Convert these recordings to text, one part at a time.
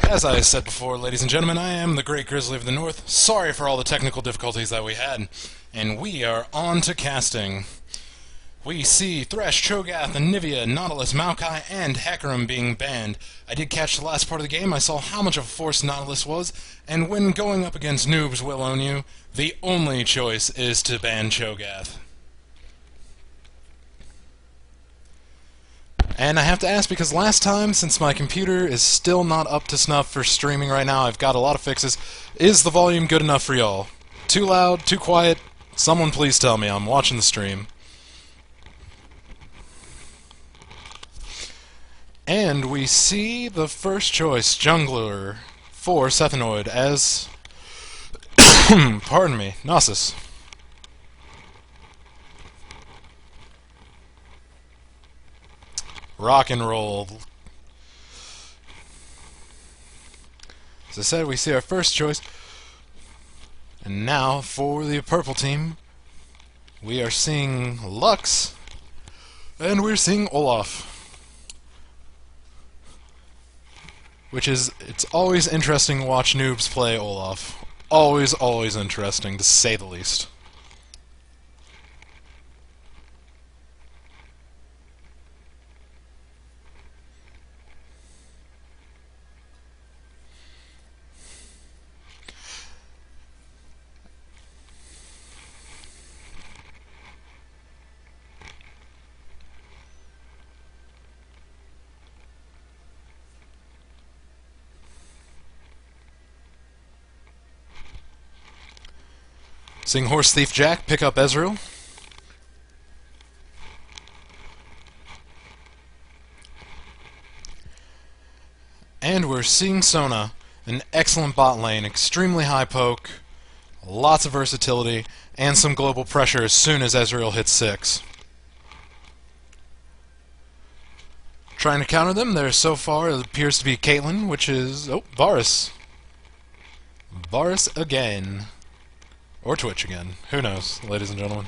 As I said before, ladies and gentlemen, I am the Great Grizzly of the North. Sorry for all the technical difficulties that we had. And we are on to casting. We see Thresh, Cho'Gath, Anivia, Nautilus, Maokai, and Hecarim being banned. I did catch the last part of the game, I saw how much of a force Nautilus was, and when going up against noobs will own you, the only choice is to ban Cho'Gath. And I have to ask, because last time, since my computer is still not up to snuff for streaming right now, I've got a lot of fixes, is the volume good enough for y'all? Too loud? Too quiet? Someone please tell me, I'm watching the stream. And we see the first choice, Jungler, for Sethanoid, as... pardon me, Gnosis. Rock and roll. As I said, we see our first choice. And now, for the purple team, we are seeing Lux, and we're seeing Olaf. Which is, it's always interesting to watch noobs play Olaf. Always, always interesting, to say the least. Seeing Horse Thief Jack pick up Ezreal. And we're seeing Sona, an excellent bot lane, extremely high poke, lots of versatility, and some global pressure as soon as Ezreal hits 6. Trying to counter them, there so far it appears to be Caitlyn, which is... oh, Varus. Varus again. Or Twitch again. Who knows, ladies and gentlemen.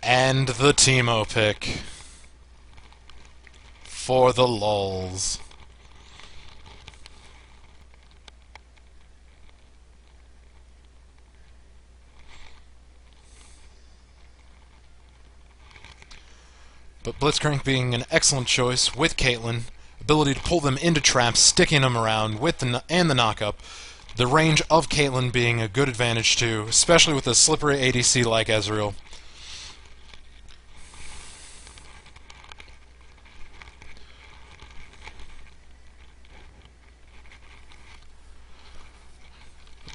And the Teemo pick. For the lulz. But Blitzcrank being an excellent choice with Caitlyn, ability to pull them into traps, sticking them around with the knock-up, the range of Caitlyn being a good advantage too, especially with a slippery ADC like Ezreal.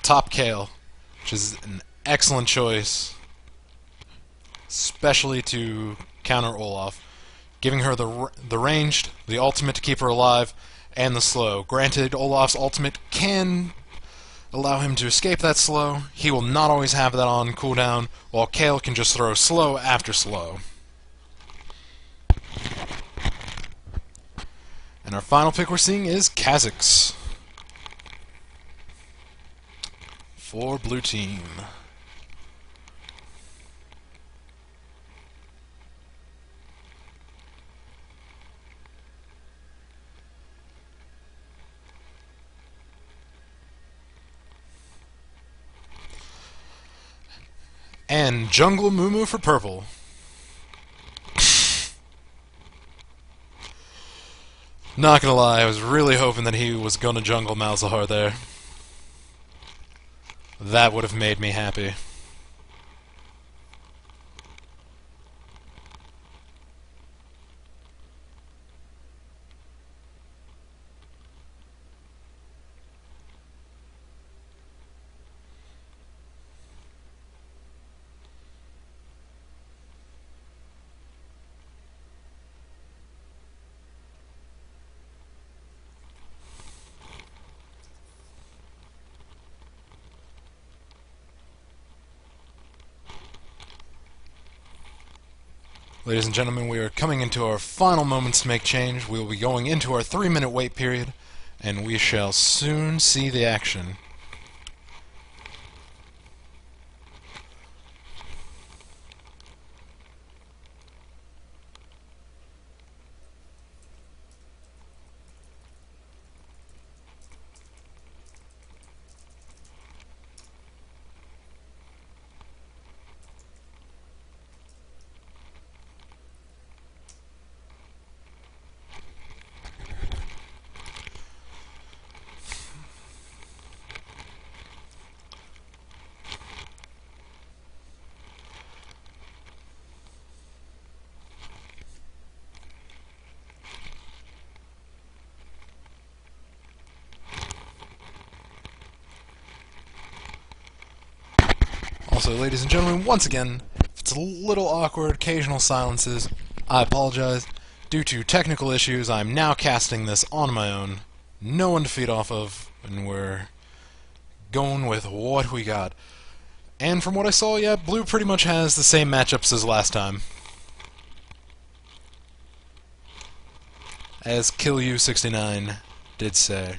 Top Kayle, which is an excellent choice, especially to counter Olaf, giving her the ranged, the ultimate to keep her alive, and the slow. Granted, Olaf's ultimate can allow him to escape that slow. He will not always have that on cooldown, while Kayle can just throw slow after slow. And our final pick we're seeing is Kha'Zix for blue team. And Jungle Mumu for purple. Not gonna lie, I was really hoping that he was gonna jungle Malzahar there. That would have made me happy. Ladies and gentlemen, we are coming into our final moments to make change. We will be going into our 3-minute wait period, and we shall soon see the action. Also, ladies and gentlemen, once again, if it's a little awkward, occasional silences, I apologize. Due to technical issues, I'm now casting this on my own. No one to feed off of, and we're going with what we got. And from what I saw, yeah, blue pretty much has the same matchups as last time. As KillU69 did say.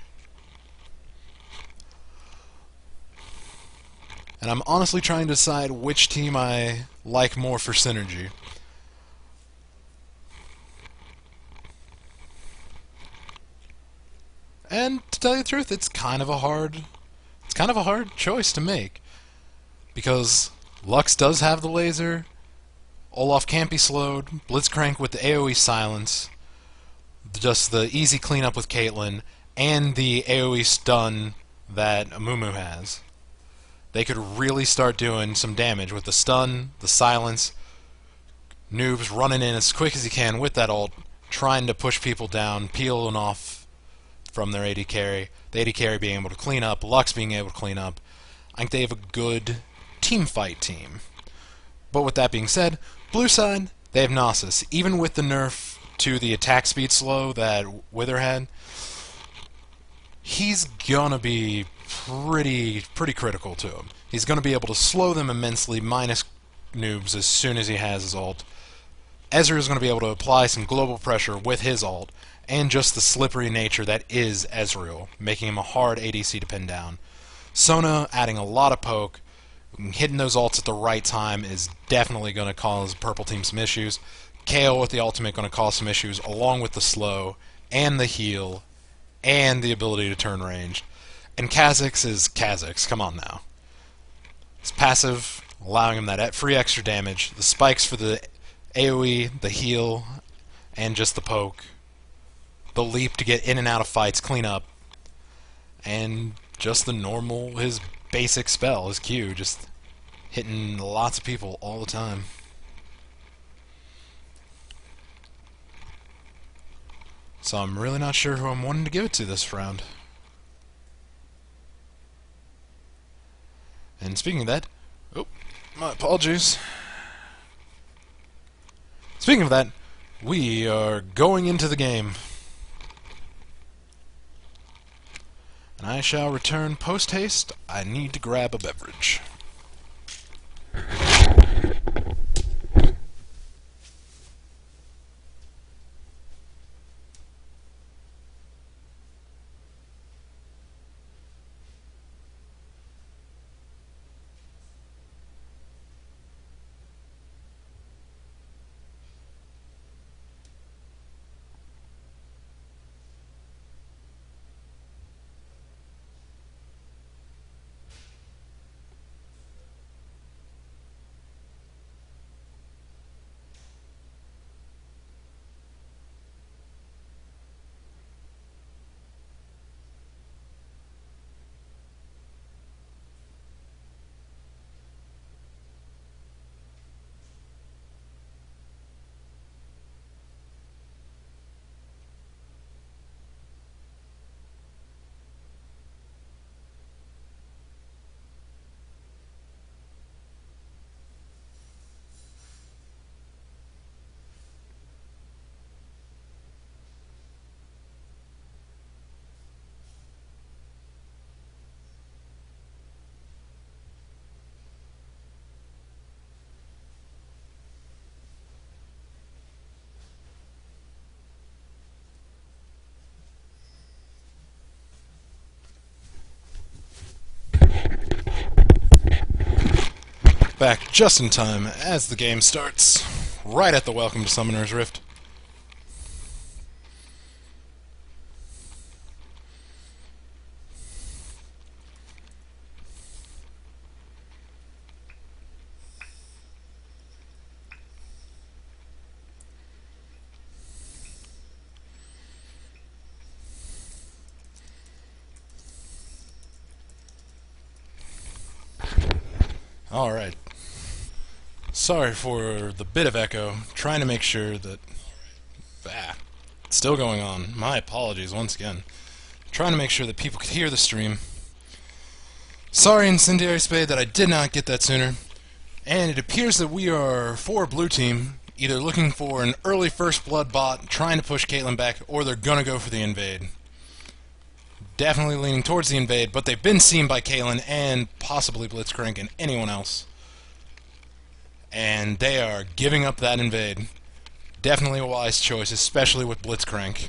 And I'm honestly trying to decide which team I like more for synergy. And to tell you the truth, it's kind of a hard choice to make. Because Lux does have the laser, Olaf can't be slowed, Blitzcrank with the AoE silence, just the easy cleanup with Caitlyn, and the AoE stun that Amumu has. They could really start doing some damage with the stun, the silence, Noobs running in as quick as he can with that ult, trying to push people down, peeling off from their AD carry, the AD carry being able to clean up, Lux being able to clean up. I think they have a good team fight team. But with that being said, blue side, they have Nasus. Even with the nerf to the attack speed slow that Wither had, he's gonna be pretty critical to him. He's gonna be able to slow them immensely, minus Noobs, as soon as he has his ult. Ezreal is going to be able to apply some global pressure with his ult, and just the slippery nature that is Ezreal, making him a hard ADC to pin down. Sona adding a lot of poke, hitting those ults at the right time is definitely going to cause purple team some issues. Kayle with the ultimate going to cause some issues, along with the slow, and the heal, and the ability to turn range. And Kha'Zix is Kha'Zix, come on now. His passive, allowing him that free extra damage, the spikes for the AoE, the heal, and just the poke. The leap to get in and out of fights, clean up, and just the normal, his basic spell, his Q, just hitting lots of people all the time. So I'm really not sure who I'm wanting to give it to this round. And speaking of that, oh, my apologies. Speaking of that, we are going into the game. And I shall return post-haste. I need to grab a beverage. Back just in time as the game starts, right at the Welcome to Summoner's Rift. Alright. Sorry for the bit of echo. Trying to make sure that... it's still going on. My apologies once again. Trying to make sure that people could hear the stream. Sorry, Incendiary Spade, that I did not get that sooner. And it appears that we are, for blue team, either looking for an early first blood bot, trying to push Caitlyn back, or they're gonna go for the invade. Definitely leaning towards the invade, but they've been seen by Caitlyn and possibly Blitzcrank and anyone else. And they are giving up that invade. Definitely a wise choice, especially with Blitzcrank.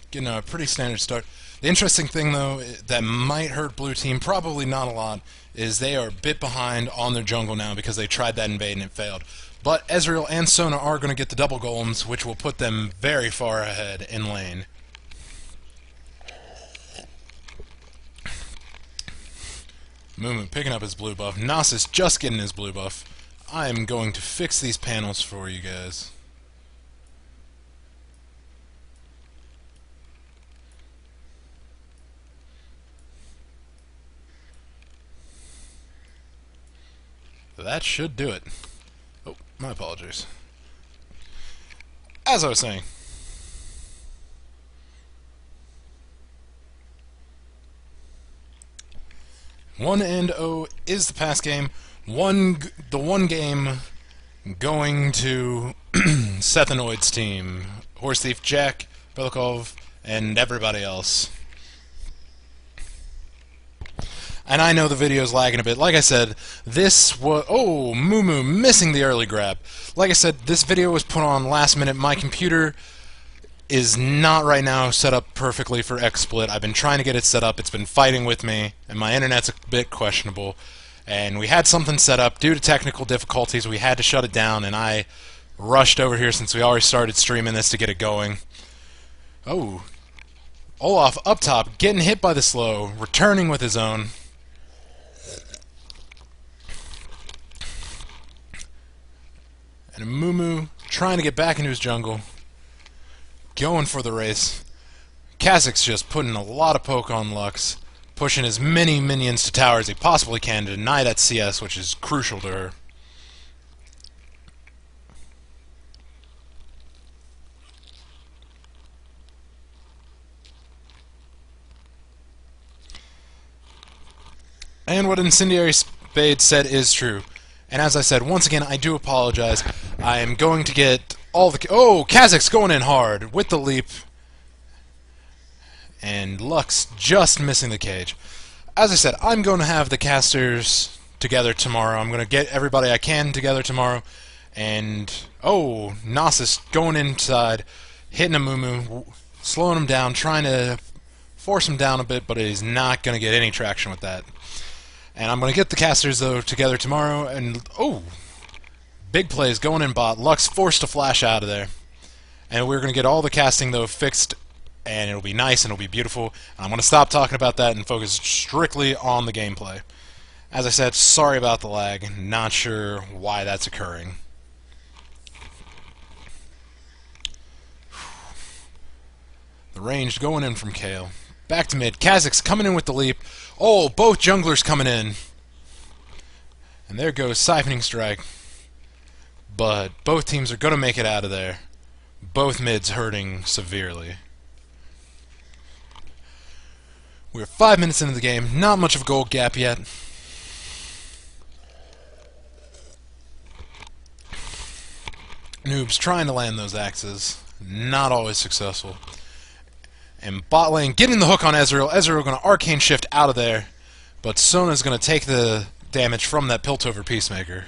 Getting a pretty standard start. The interesting thing, though, that might hurt blue team, probably not a lot, is they are a bit behind on their jungle now because they tried that invade and it failed. But Ezreal and Sona are going to get the double golems, which will put them very far ahead in lane. Mumu picking up his blue buff. Nasus just getting his blue buff. I am going to fix these panels for you guys. That should do it. Oh, my apologies. As I was saying. One and 0 is the pass game. The one game going to Sethanoid's team. Horse Thief, Jack, Belikov, and everybody else. And I know the video's lagging a bit. Like I said, this was... Oh, Mumu missing the early grab. Like I said, this video was put on last minute. My computer is not right now set up perfectly for XSplit. I've been trying to get it set up. It's been fighting with me, and my internet's a bit questionable. And we had something set up. Due to technical difficulties, we had to shut it down, and I rushed over here since we already started streaming this to get it going. Oh. Olaf up top, getting hit by the slow, returning with his own. And Mumu trying to get back into his jungle. Going for the race. Kha'Zix's just putting a lot of poke on Lux. Pushing as many minions to tower as he possibly can to deny that CS, which is crucial to her. And what Incendiary Spade said is true. And as I said, once again, I do apologize. I am going to get all the... Oh, Kha'Zix's going in hard with the leap. And Lux just missing the cage. As I said, I'm going to have the casters together tomorrow. I'm going to get everybody I can together tomorrow. And, oh, Nasus going inside, hitting a Mumu, slowing him down, trying to force him down a bit, but he's not going to get any traction with that. And I'm going to get the casters, though, together tomorrow. And, oh, big plays going in bot. Lux forced to flash out of there. And we're going to get all the casting, though, fixed. And it'll be nice and it'll be beautiful. And I'm going to stop talking about that and focus strictly on the gameplay. As I said, sorry about the lag. Not sure why that's occurring. The range going in from Kale. Back to mid. Kha'Zix's coming in with the leap. Oh, both junglers coming in. And there goes Siphoning Strike. But both teams are going to make it out of there. Both mids hurting severely. We're 5 minutes into the game. Not much of a gold gap yet. Noobs trying to land those axes. Not always successful. And bot lane getting the hook on Ezreal. Ezreal going to Arcane Shift out of there. But Sona's going to take the damage from that Piltover Peacemaker.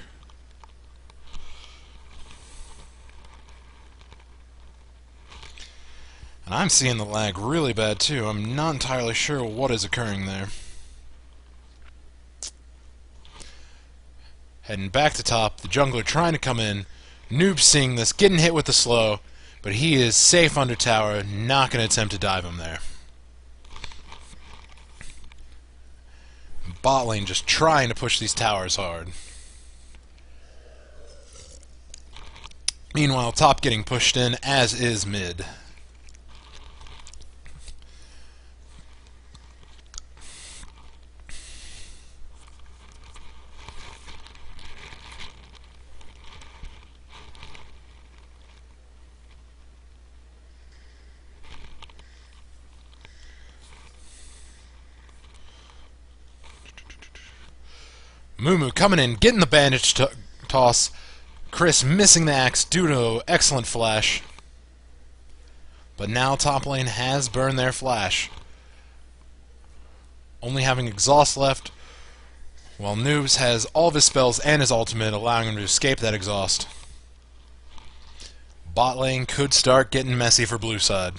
And I'm seeing the lag really bad too. I'm not entirely sure what is occurring there. Heading back to top. The jungler trying to come in. Noob seeing this, getting hit with the slow. But he is safe under tower, not going to attempt to dive him there. Bot lane just trying to push these towers hard. Meanwhile, top getting pushed in, as is mid. Mumu coming in, getting the bandage toss. Chris missing the axe due to excellent flash. But now top lane has burned their flash. Only having exhaust left, while Noobs has all of his spells and his ultimate, allowing him to escape that exhaust. Bot lane could start getting messy for blue side.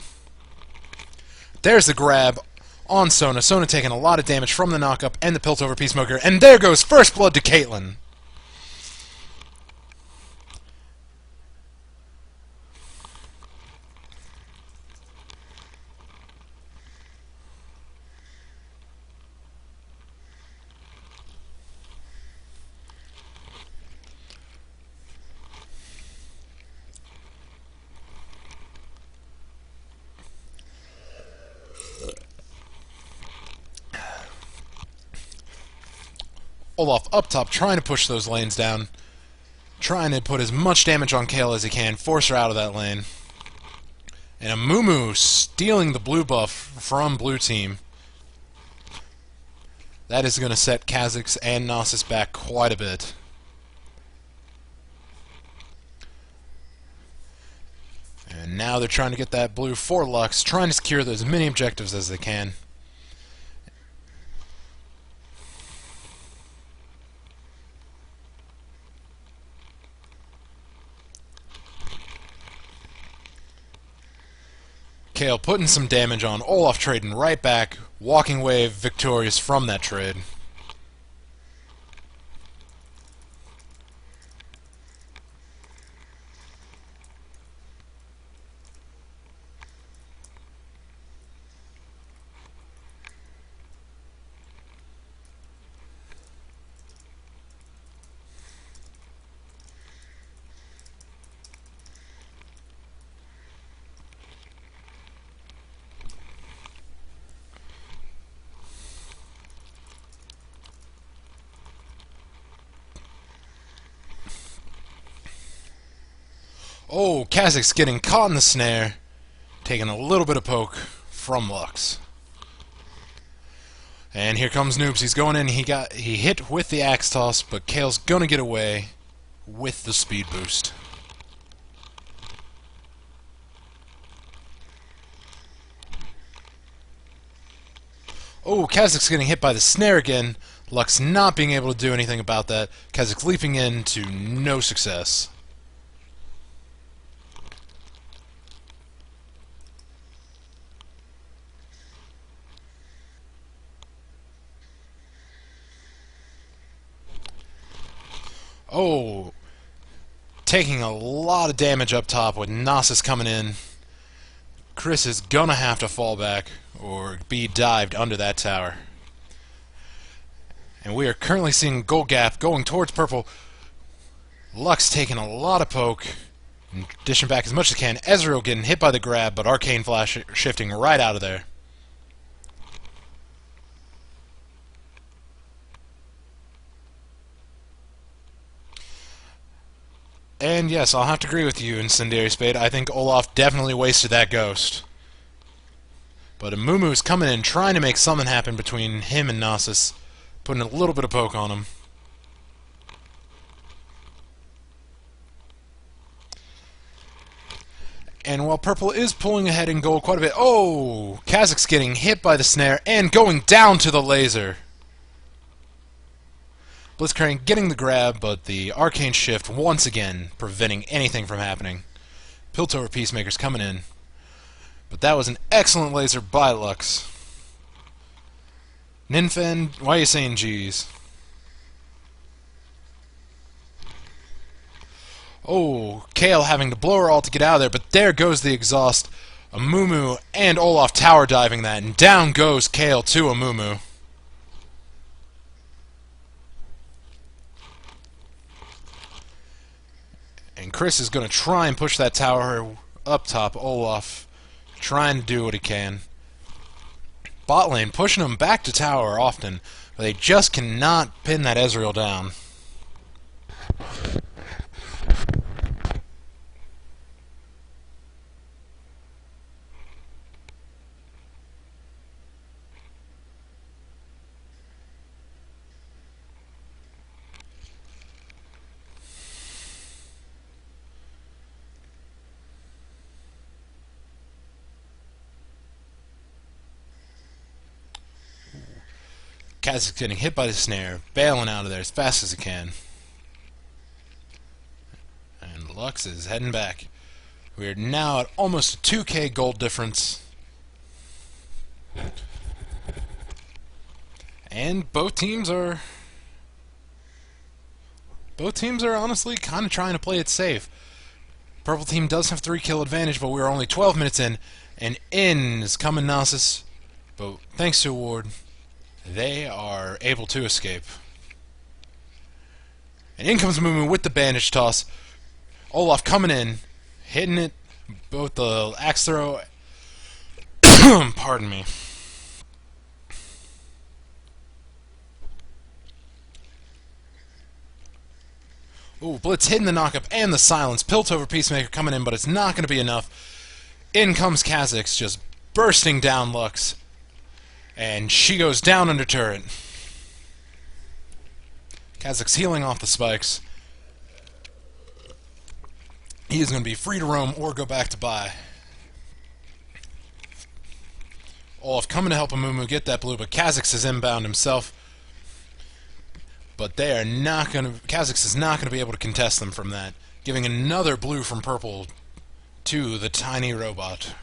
There's the grab on Sona. Sona taking a lot of damage from the knockup and the Piltover Peacemaker. And there goes first blood to Caitlyn. Olaf up top trying to push those lanes down. Trying to put as much damage on Kale as he can. Force her out of that lane. And a Mumu stealing the blue buff from blue team. That is going to set Kha'Zix and Nasus back quite a bit. And now they're trying to get that blue for Lux, trying to secure as many objectives as they can. Kale putting some damage on Olaf, trading right back, walking away victorious from that trade. Oh, Kha'Zix getting caught in the snare, taking a little bit of poke from Lux. And here comes Noobs. He's going in. He hit with the axe toss, but Kale's gonna get away with the speed boost. Oh, Kha'Zix getting hit by the snare again. Lux not being able to do anything about that. Kha'Zix leaping in to no success. Oh, taking a lot of damage up top with Nasus coming in. Chris is gonna have to fall back or be dived under that tower. And we are currently seeing Gold Gap going towards purple. Lux taking a lot of poke and dishing back as much as he can. Ezreal getting hit by the grab, but Arcane Flash shifting right out of there. And yes, I'll have to agree with you, Incendiary Spade. I think Olaf definitely wasted that ghost. But Amumu's coming in, trying to make something happen between him and Nasus, putting a little bit of poke on him. And while purple is pulling ahead in gold quite a bit, oh! Kha'Zix getting hit by the snare and going down to the laser. Blitzcrank getting the grab, but the Arcane Shift once again preventing anything from happening. Piltover Peacemakers coming in. But that was an excellent laser by Lux. Ninfen, why are you saying geez? Oh, Kale having to blow her all to get out of there, but there goes the exhaust. Amumu and Olaf tower diving that, and down goes Kale to Amumu. And Chris is going to try and push that tower up top. Olaf trying to do what he can. Bot lane pushing him back to tower often, but they just cannot pin that Ezreal down. Kazak's getting hit by the snare, bailing out of there as fast as he can. And Lux is heading back. We're now at almost a 2K gold difference. And both teams are honestly kind of trying to play it safe. Purple team does have 3 kill advantage, but we're only 12 minutes in, and in is coming Gnosis. But thanks to a ward, they are able to escape. And in comes Mumu with the bandage toss. Olaf coming in, hitting it, both the axe throw, pardon me. Ooh, Blitz hitting the knockup and the silence. Piltover Peacemaker coming in, but it's not going to be enough. In comes Kha'Zix, just bursting down Lux. And she goes down under turret. Kha'Zix healing off the spikes. He is going to be free to roam or go back to buy. Olaf coming to help Amumu get that blue, but Kha'Zix is inbound himself. But they are not going to... Kha'Zix is not going to be able to contest them from that, giving another blue from purple to the tiny robot.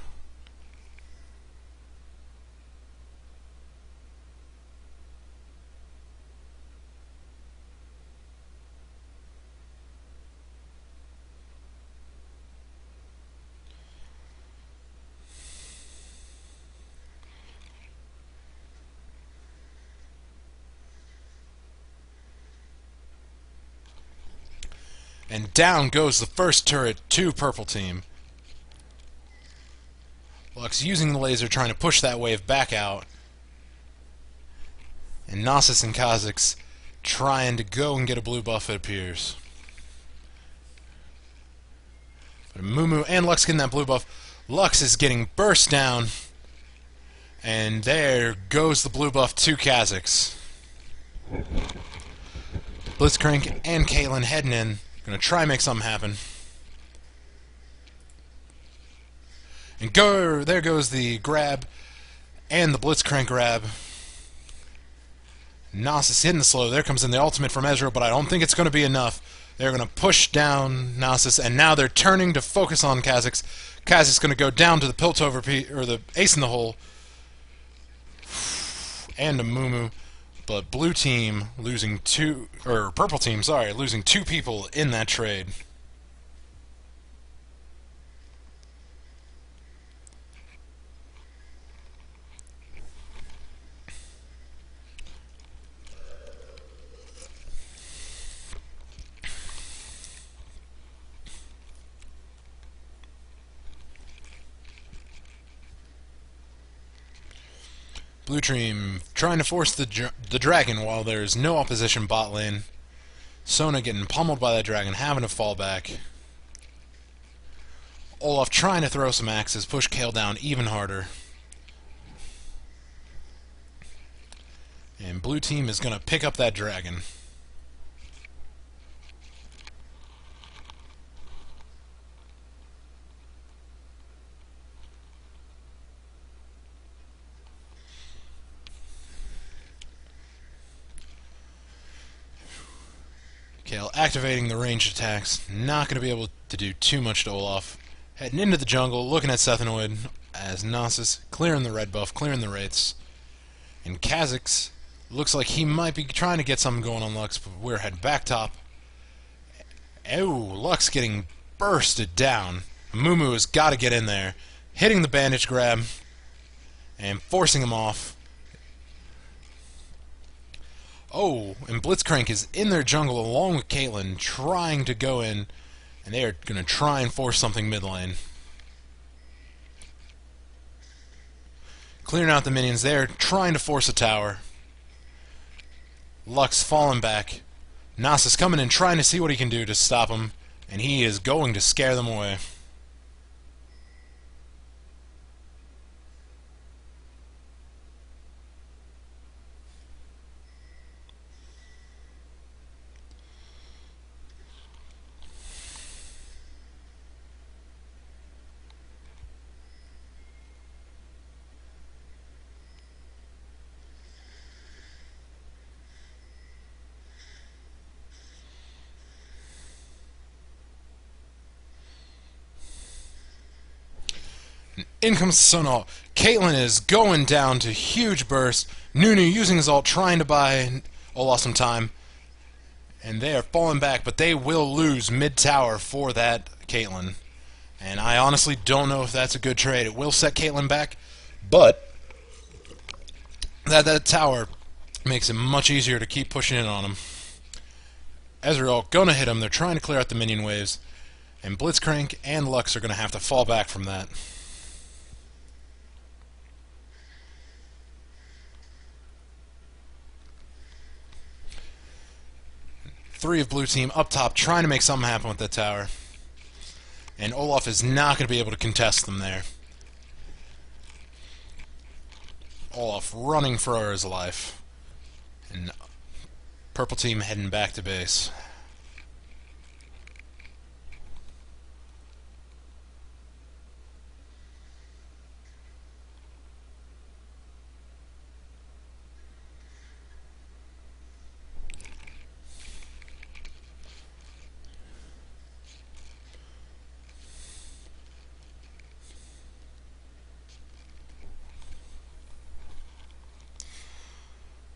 And down goes the first turret to purple team. Lux using the laser, trying to push that wave back out. And Gnosis and Kha'Zix trying to go and get a blue buff, it appears. But Mumu and Lux getting that blue buff. Lux is getting burst down. And there goes the blue buff to Kha'Zix. Blitzcrank and Caitlyn heading in. Gonna try and make something happen. And there goes the grab and the Blitzcrank grab. Gnosis hitting the slow. There comes in the ultimate from Ezreal, but I don't think it's going to be enough. They're going to push down Gnosis, and now they're turning to focus on Kha'Zix. Kha'Zix is going to go down to the Piltover or the ace in the hole. And a Mumu. But blue team losing purple team, sorry, losing 2 people in that trade. Blue team trying to force the dragon while there's no opposition bot lane. Sona getting pummeled by that dragon, having to fall back. Olaf trying to throw some axes, push Kale down even harder. And blue team is going to pick up that dragon. Kale activating the ranged attacks, not going to be able to do too much to Olaf. Heading into the jungle, looking at Sethanoid as Gnosis clearing the red buff, clearing the wraiths. And Kha'Zix looks like he might be trying to get something going on Lux, but we're heading back top. Oh, Lux getting bursted down. Mumu has got to get in there, hitting the bandage grab and forcing him off. Oh, and Blitzcrank is in their jungle along with Caitlyn, trying to go in, and they are going to try and force something mid lane. Clearing out the minions, they're trying to force a tower. Lux falling back. Gnosis coming in, trying to see what he can do to stop him, and he is going to scare them away. In comes the Sun Ult. Caitlyn is going down to huge burst. Nunu using his ult, trying to buy Olaf some time. And they are falling back, but they will lose mid-tower for that Caitlyn. And I honestly don't know if that's a good trade. It will set Caitlyn back, but that tower makes it much easier to keep pushing in on them. Ezreal gonna hit him. They're trying to clear out the minion waves. And Blitzcrank and Lux are gonna have to fall back from that. Three of blue team up top trying to make something happen with that tower. And Olaf is not going to be able to contest them there. Olaf running for his life. And purple team heading back to base.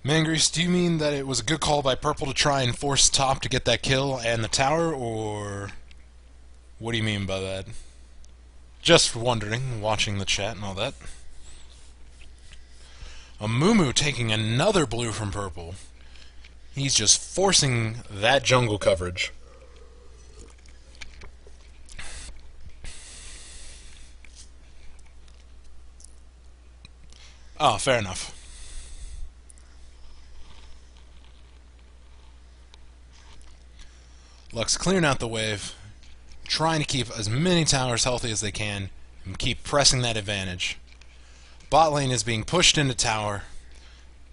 Mangrease, do you mean that it was a good call by purple to try and force top to get that kill and the tower, or what do you mean by that? Just wondering, watching the chat and all that. A Mumu taking another blue from purple. He's just forcing that jungle coverage. Oh, fair enough. Lux clearing out the wave, trying to keep as many towers healthy as they can, and keep pressing that advantage. Bot lane is being pushed into tower,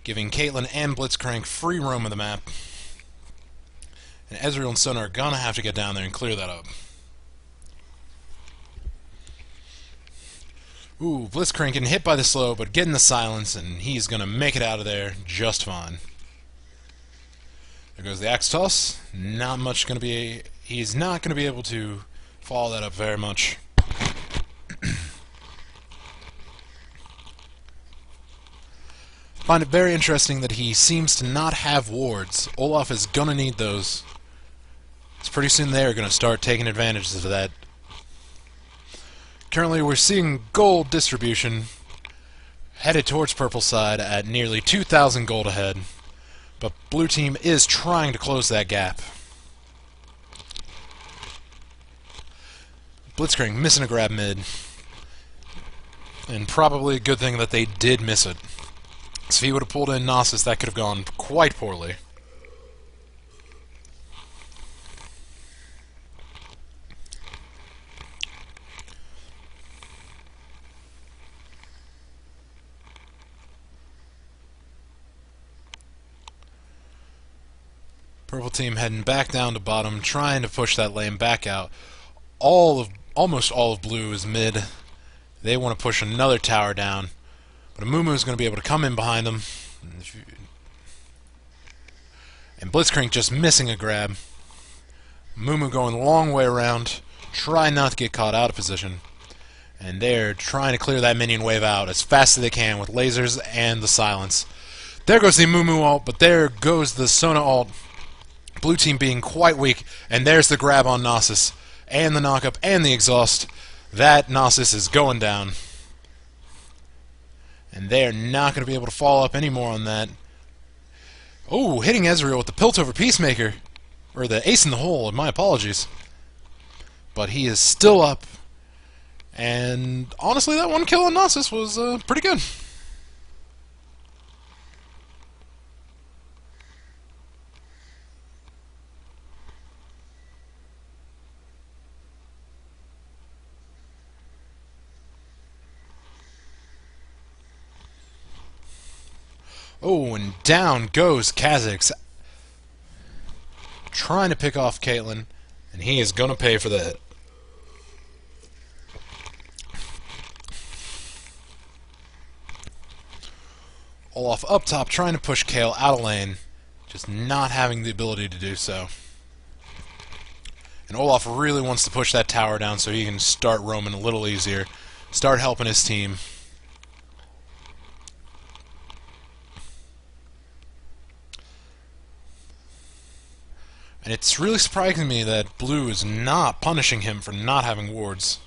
giving Caitlyn and Blitzcrank free roam of the map. And Ezreal and Sun are gonna have to get down there and clear that up. Ooh, Blitzcrank getting hit by the slow, but getting the silence, and he's gonna make it out of there just fine. There goes the axe toss. Not much going to be... He's not going to be able to follow that up very much. Find it very interesting that he seems to not have wards. Olaf is going to need those. It's pretty soon they're going to start taking advantage of that. Currently we're seeing gold distribution headed towards purple side at nearly 2,000 gold ahead. But blue team is trying to close that gap. Blitzcrank missing a grab mid. And probably a good thing that they did miss it. So if he would have pulled in Gnosis, that could have gone quite poorly. Purple team heading back down to bottom, trying to push that lane back out. Almost all of blue is mid. They want to push another tower down, but Amumu is going to be able to come in behind them. And Blitzcrank just missing a grab. Amumu going the long way around, trying not to get caught out of position. And they're trying to clear that minion wave out as fast as they can with lasers and the silence. There goes the Amumu ult, but there goes the Sona ult. Blue team being quite weak, and there's the grab on Gnosis, and the knockup, and the exhaust. That Gnosis is going down. And they're not going to be able to follow up anymore on that. Oh, hitting Ezreal with the Piltover Peacemaker. Or the ace in the hole, my apologies. But he is still up. And honestly, that one kill on Gnosis was pretty good. Oh, and down goes Kha'Zix. Trying to pick off Caitlyn, and he is going to pay for that. Olaf up top trying to push Kayle out of lane, just not having the ability to do so. And Olaf really wants to push that tower down so he can start roaming a little easier. start helping his team. And it's really surprising me that Blue is not punishing him for not having wards.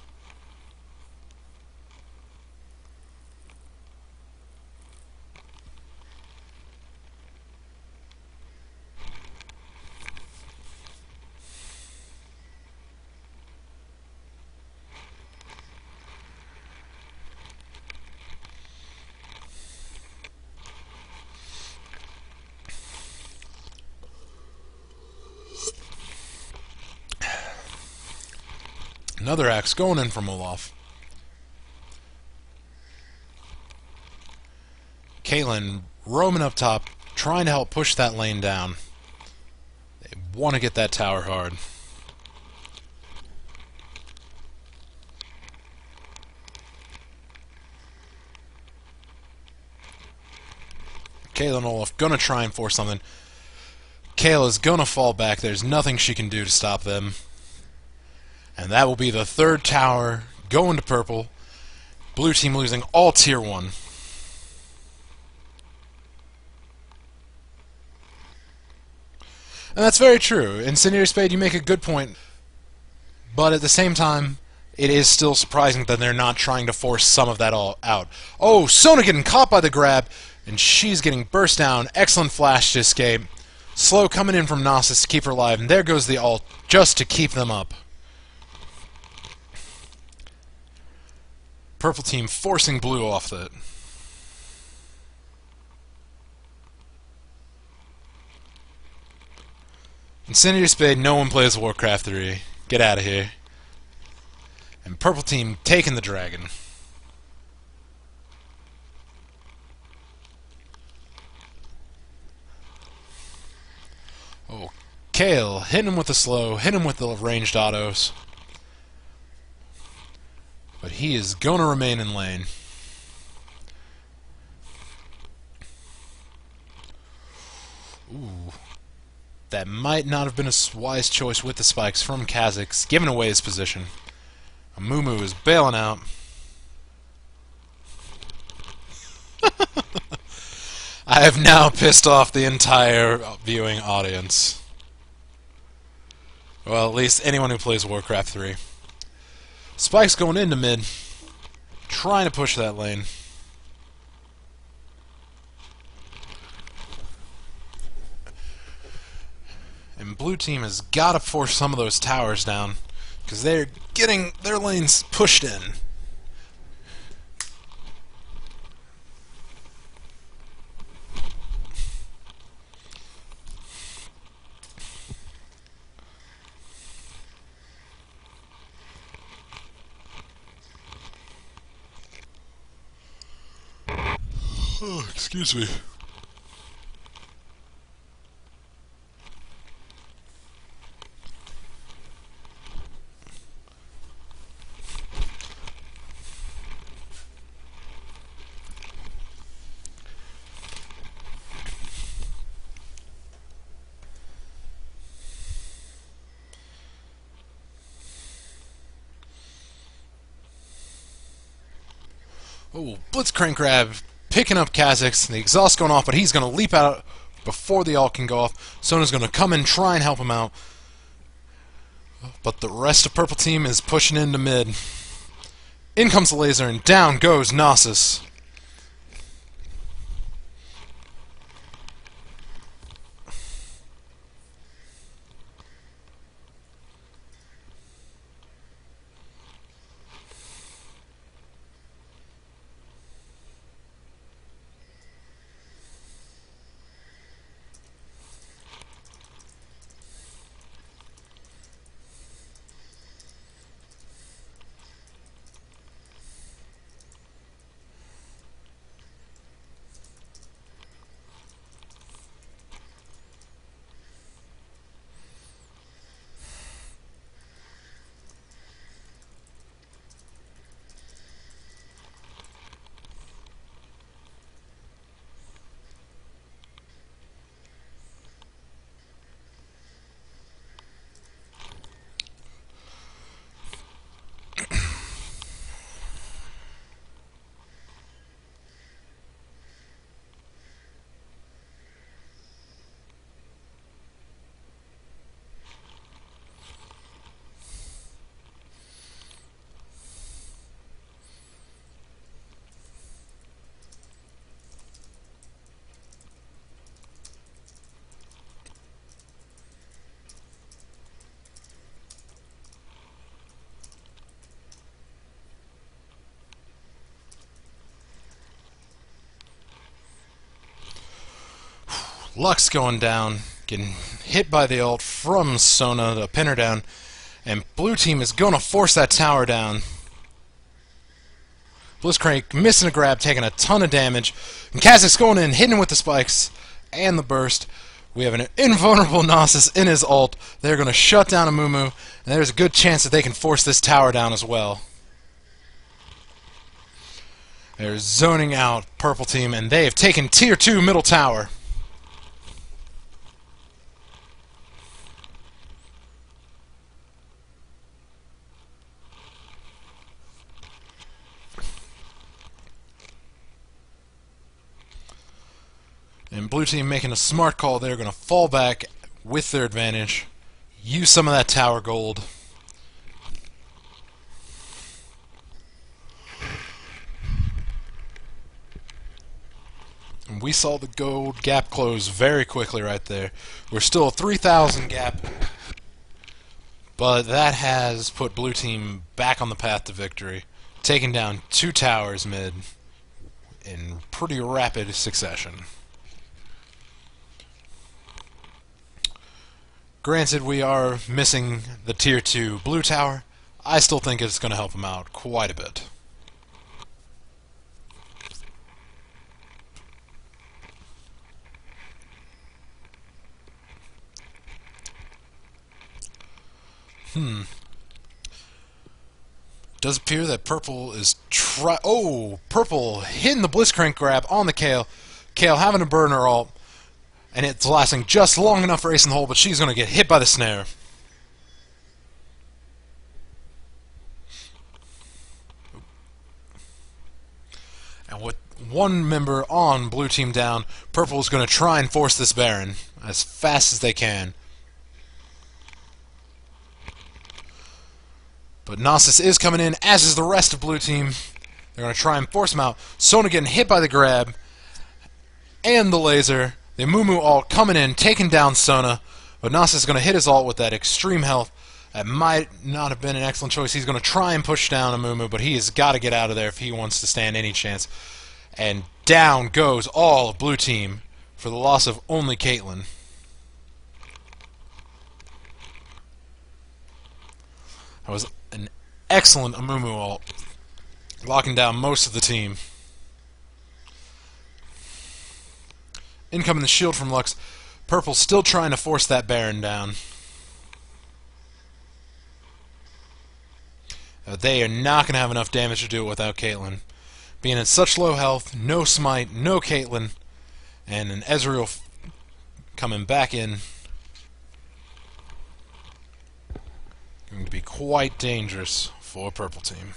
Another axe going in from Olaf. Caitlyn roaming up top, trying to help push that lane down. They want to get that tower hard. Kayla and Olaf gonna try and force something. Kayla's gonna fall back. There's nothing she can do to stop them. And that will be the third tower going to purple. Blue team losing all tier 1. And that's very true. Incendiary Spade, you make a good point. But at the same time, it is still surprising that they're not trying to force some of that all out. Oh, Sona getting caught by the grab, and she's getting burst down. Excellent flash to escape. Slow coming in from Gnosis to keep her alive, and there goes the ult just to keep them up. Purple team forcing Blue off it. Incendiary Spade, no one plays Warcraft 3. Get out of here. And purple team taking the dragon. Oh, Kale hitting him with the slow, hitting him with the ranged autos. But he is going to remain in lane. Ooh. That might not have been a wise choice with the spikes from Kha'Zix, giving away his position. Amumu is bailing out. I have now pissed off the entire viewing audience. Well, at least anyone who plays Warcraft 3. Spike's going into mid, trying to push that lane. And blue team has got to force some of those towers down, because they're getting their lanes pushed in. Oh, excuse me. Oh, Blitzcrank grab, picking up Kha'Zix, the exhaust going off, but he's going to leap out before the ult can go off. Sona's going to come in, try and help him out. But the rest of purple team is pushing into mid. In comes the laser, and down goes Gnosis. Lux going down, getting hit by the ult from Sona to pin her down, and blue team is going to force that tower down. Blitzcrank missing a grab, taking a ton of damage, and Kha'Zix going in, hitting him with the spikes and the burst. We have an invulnerable Gnosis in his ult. They're going to shut down Amumu, and there's a good chance that they can force this tower down as well. They're zoning out purple team, and they have taken tier 2 middle tower. And blue team making a smart call. They're going to fall back with their advantage, use some of that tower gold. And we saw the gold gap close very quickly right there. We're still a 3,000 gap, but that has put blue team back on the path to victory, taking down 2 towers mid in pretty rapid succession. Granted, we are missing the tier 2 blue tower. I still think it's going to help them out quite a bit. Does appear that purple is purple hitting the Blitzcrank grab on the Kale. Kale having to burn her ult. And it's lasting just long enough for Ace in the hole, but she's going to get hit by the snare. And with one member on blue team down, purple is going to try and force this Baron as fast as they can. But Gnosis is coming in, as is the rest of blue team. They're going to try and force him out. Sona getting hit by the grab and the laser. The Amumu ult coming in, taking down Sona, but Gnosis is going to hit his ult with that extreme health. That might not have been an excellent choice. He's going to try and push down Amumu, but he has got to get out of there if he wants to stand any chance. And down goes all of blue team for the loss of only Caitlyn. That was an excellent Amumu ult, locking down most of the team. Incoming the shield from Lux. Purple still trying to force that Baron down. They are not going to have enough damage to do it without Caitlyn. Being at such low health, no smite, no Caitlyn, and an Ezreal coming back in. Going to be quite dangerous for purple team.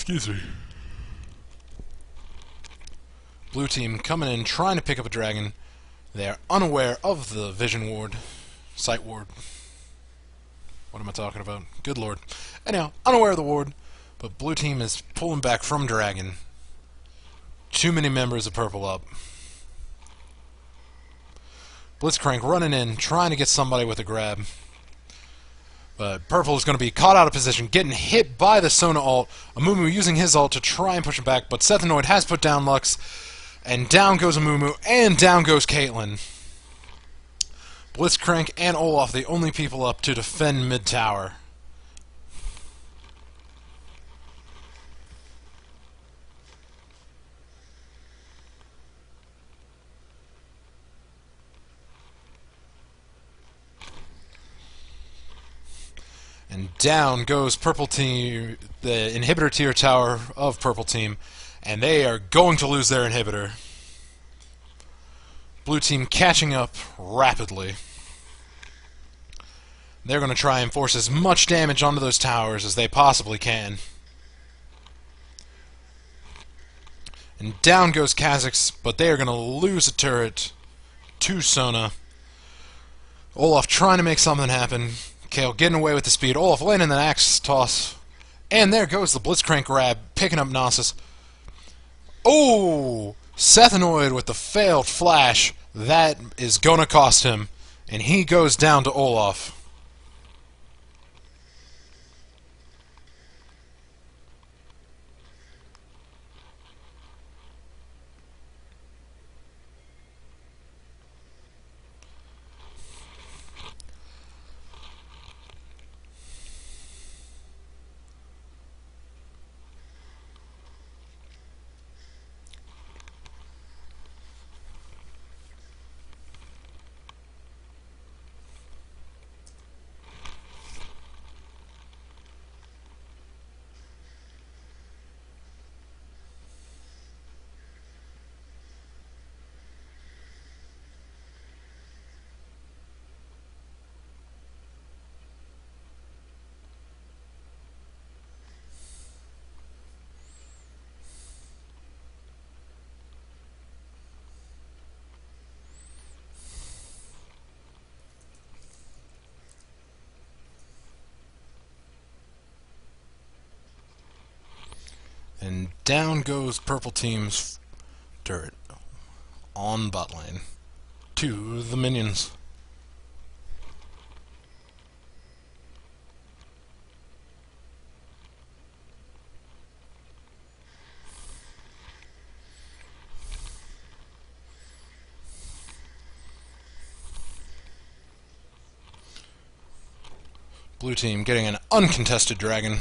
Excuse me. Blue team coming in, trying to pick up a dragon. They are unaware of the vision ward, sight ward. What am I talking about? Good lord. Anyhow, unaware of the ward, but blue team is pulling back from dragon. Too many members of purple up. Blitzcrank running in, trying to get somebody with a grab. But purple is going to be caught out of position, getting hit by the Sona ult. Amumu using his ult to try and push him back, but Sethanoid has put down Lux, and down goes Amumu, and down goes Caitlyn. Blitzcrank and Olaf, the only people up to defend mid-tower. And down goes purple team, the inhibitor tier tower of purple team, and they are going to lose their inhibitor. Blue team catching up rapidly. They're going to try and force as much damage onto those towers as they possibly can. And down goes Kha'Zix, but they are going to lose a turret to Sona. Olaf trying to make something happen. Kale getting away with the speed. Olaf landing the axe toss. And there goes the Blitzcrank grab, picking up Gnosis. Oh! Sethanoid with the failed flash. That is gonna cost him. And he goes down to Olaf. And down goes purple team's turret on bot lane to the minions. Blue team getting an uncontested dragon.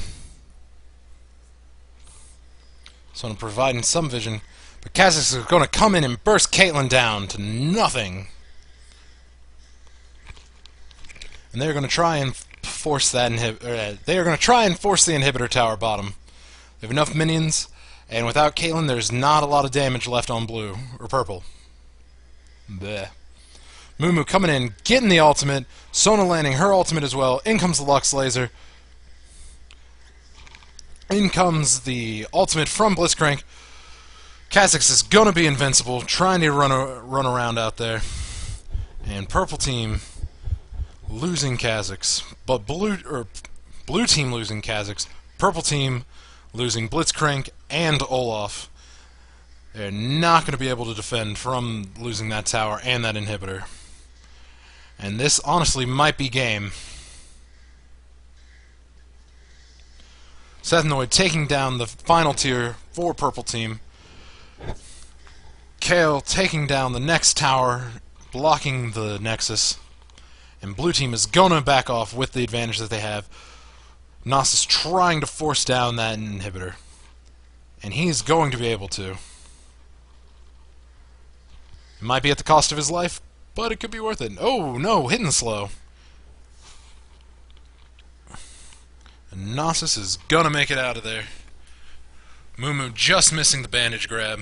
So I'm providing some vision. But Kha'Zix is going to come in and burst Caitlyn down to nothing. And they're going to try and force that they are going to try and force the inhibitor tower bottom. They have enough minions, and without Caitlyn, there's not a lot of damage left on blue or purple. Bleh. Mumu coming in, getting the ultimate. Sona landing her ultimate as well. In comes the Lux Laser. In comes the ultimate from Blitzcrank. Kha'Zix is gonna be invincible, trying to run around out there. And purple team losing Kha'Zix, but blue team losing Kha'Zix. Purple team losing Blitzcrank and Olaf. They're not going to be able to defend from losing that tower and that inhibitor. And this honestly might be game. Sethanoid taking down the final tier for purple team. Kale taking down the next tower, blocking the Nexus. And blue team is going to back off with the advantage that they have. Gnosis trying to force down that inhibitor. And he's going to be able to. It might be at the cost of his life, but it could be worth it. Oh, no, hidden slow. And Gnosis is going to make it out of there. Mumu just missing the bandage grab.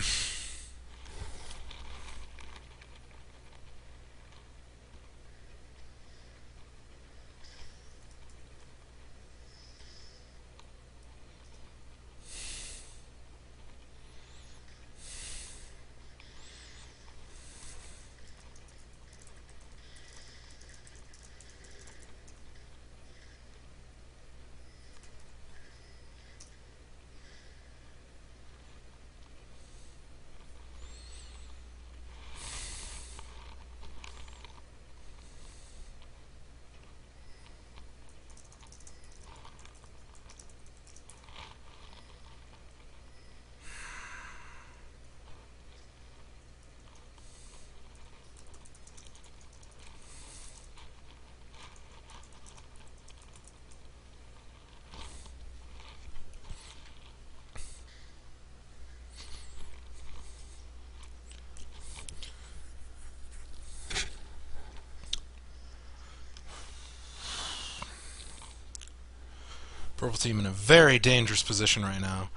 Purple team in a very dangerous position right now,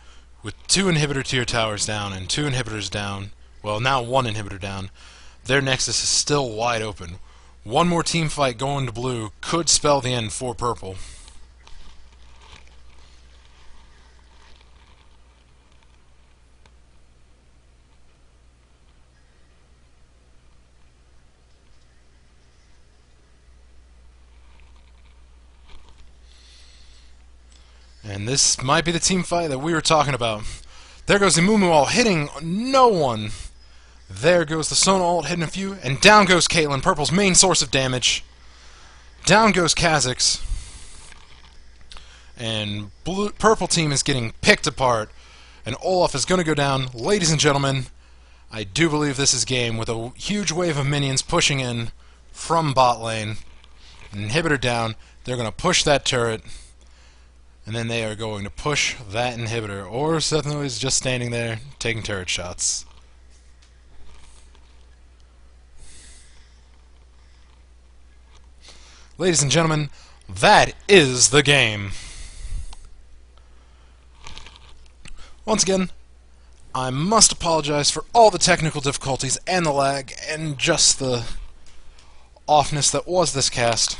with 2 inhibitor tier towers down and 2 inhibitors down. Well, now 1 inhibitor down. Their Nexus is still wide open. One more team fight going to blue could spell the end for purple. And this might be the team fight that we were talking about. There goes Imumu hitting no one. There goes the Sona ult hitting a few, and down goes Caitlyn, Purple's main source of damage. Down goes Kha'Zix. And Purple team is getting picked apart. And Olaf is going to go down. Ladies and gentlemen, I do believe this is game with a huge wave of minions pushing in from bot lane. An inhibitor down. They're going to push that turret. And then they are going to push that inhibitor. Or Sethno is just standing there taking turret shots. Ladies and gentlemen, that is the game. Once again, I must apologize for all the technical difficulties and the lag and just the offness that was this cast.